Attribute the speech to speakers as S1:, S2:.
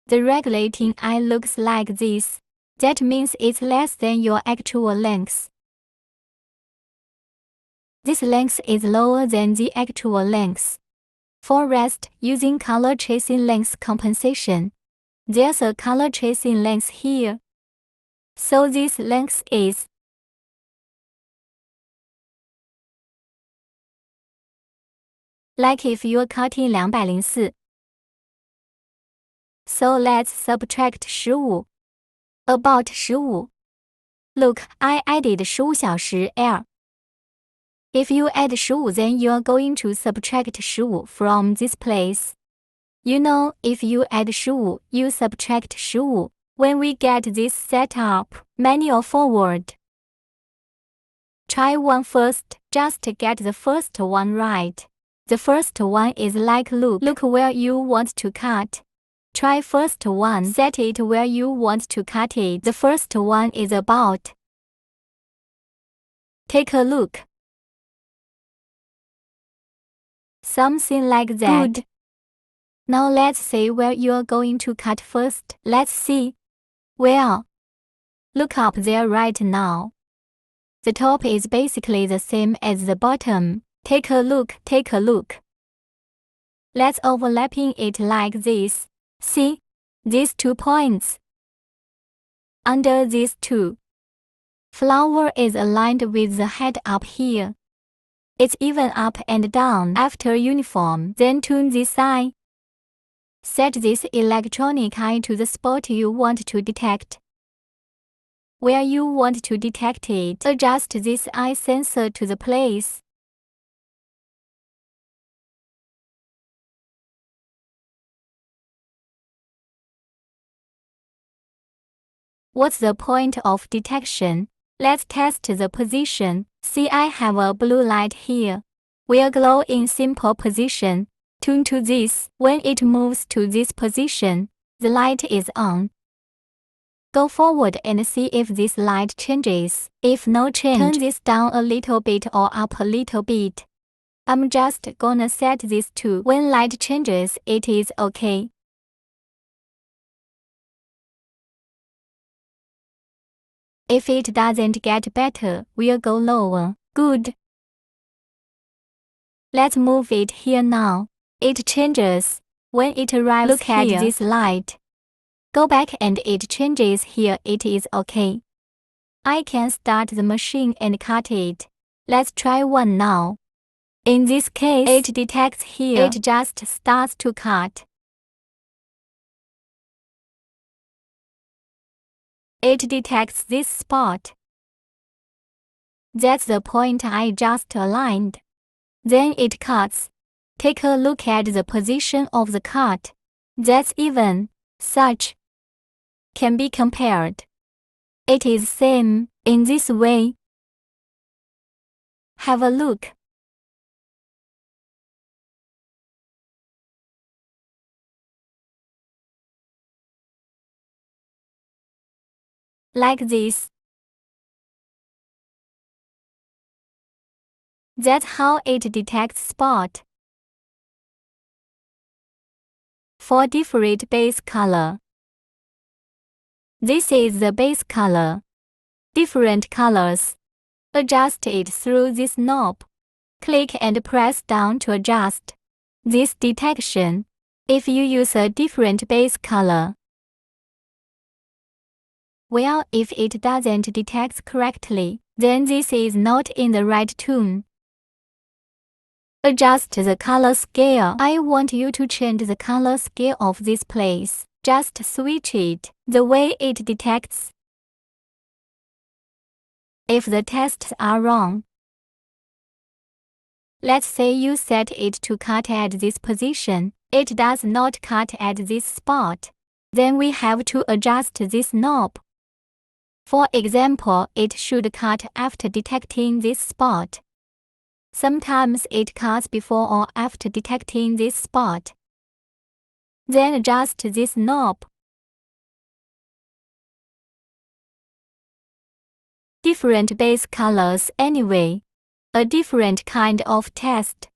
S1: The regulating eye looks like this. That means it's less than your actual length. This length is lower than the actual length. For rest, using color tracing length compensation. There's a color tracing length here. So this length is like if you're cutting 204. So let's subtract 15. About 15. Look, I added 15小时 L. If you add 15, then you're going to subtract 15 from this place. You know, if you add 15, you subtract 15. When we get this set up, manual forward. Try one first, just get the first one right. The first one is like look where you want to cut. Try first one, set it where you want to cut it. The first one is about. Take a look. Something like that. Good. Now let's see where you're going to cut first. Let's see. Well, look up there right now. The top is basically the same as the bottom. Take a look. Let's overlapping it like this. See? These 2 points. Under these 2. Flower is aligned with the head up here. It's even up and down after uniform. Then tune this eye. Set this electronic eye to the spot you want to detect. Where you want to detect it, adjust this eye sensor to the place. What's the point of detection? Let's test the position. See, I have a blue light here. Will glow in simple position. Tune to this. When it moves to this position, the light is on. Go forward and see if this light changes. If no change, turn this down a little bit or up a little bit. I'm just gonna set this to when light changes, it is okay. If it doesn't get better, we'll go lower. Good. Let's move it here now. It changes. When it arrives, look at this light. Go back and it changes here, it is okay. I can start the machine and cut it. Let's try one now. In this case, it detects here. It just starts to cut. It detects this spot. That's the point I just aligned. Then it cuts. Take a look at the position of the cut. That's even. Such. Can be compared. It is same in this way. Have a look. Like this. That's how it detects spot. For different base color. This is the base color. Different colors. Adjust it through this knob. Click and press down to adjust this detection. If you use a different base color. Well, if it doesn't detect correctly, then this is not in the right tune. Adjust the color scale. I want you to change the color scale of this place. Just switch it the way it detects. If the tests are wrong, let's say you set it to cut at this position, it does not cut at this spot. Then we have to adjust this knob. For example, it should cut after detecting this spot. Sometimes it cuts before or after detecting this spot. Then adjust this knob. Different base colors anyway. A different kind of test.